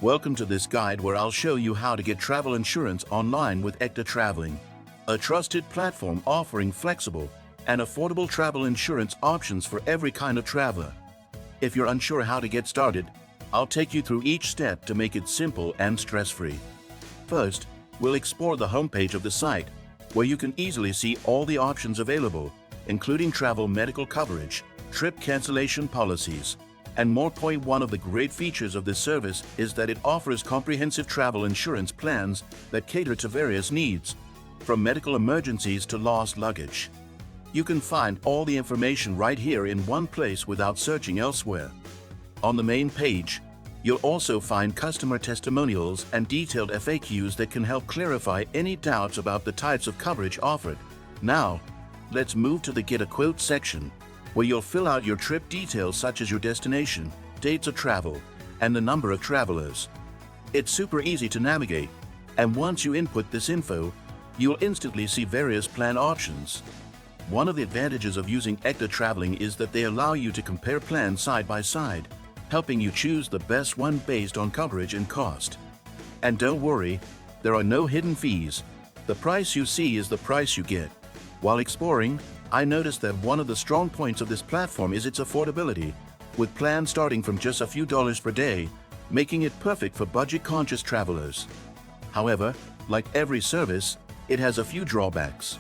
Welcome to this guide where I'll show you how to get travel insurance online with ECTA Traveling, a trusted platform offering flexible and affordable travel insurance options for every kind of traveler. If you're unsure how to get started, I'll take you through each step to make it simple and stress-free. First, we'll explore the homepage of the site, where you can easily see all the options available, including travel medical coverage, trip cancellation policies, and more. One of the great features of this service is that it offers comprehensive travel insurance plans that cater to various needs, from medical emergencies to lost luggage. You can find all the information right here in one place without searching elsewhere. On the main page, you'll also find customer testimonials and detailed FAQs that can help clarify any doubts about the types of coverage offered. Now, let's move to the Get a Quote section, where you'll fill out your trip details such as your destination, dates of travel, and the number of travelers. It's super easy to navigate, and once you input this info, you'll instantly see various plan options. One of the advantages of using ECTA Traveling is that they allow you to compare plans side by side, helping you choose the best one based on coverage and cost. And don't worry, there are no hidden fees. The price you see is the price you get. While exploring, I noticed that one of the strong points of this platform is its affordability, with plans starting from just a few dollars per day, making it perfect for budget-conscious travelers. However, like every service, it has a few drawbacks.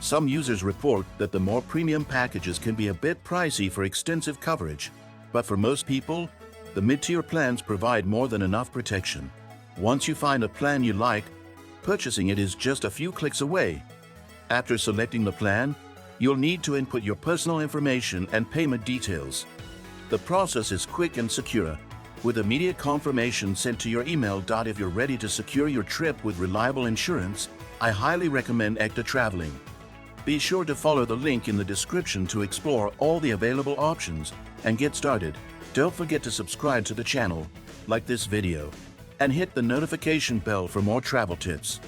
Some users report that the more premium packages can be a bit pricey for extensive coverage, but for most people, the mid-tier plans provide more than enough protection. Once you find a plan you like, purchasing it is just a few clicks away. After selecting the plan, you'll need to input your personal information and payment details. The process is quick and secure, with immediate confirmation sent to your email. If you're ready to secure your trip with reliable insurance, I highly recommend ECTA Traveling. Be sure to follow the link in the description to explore all the available options and get started. Don't forget to subscribe to the channel, like this video, and hit the notification bell for more travel tips.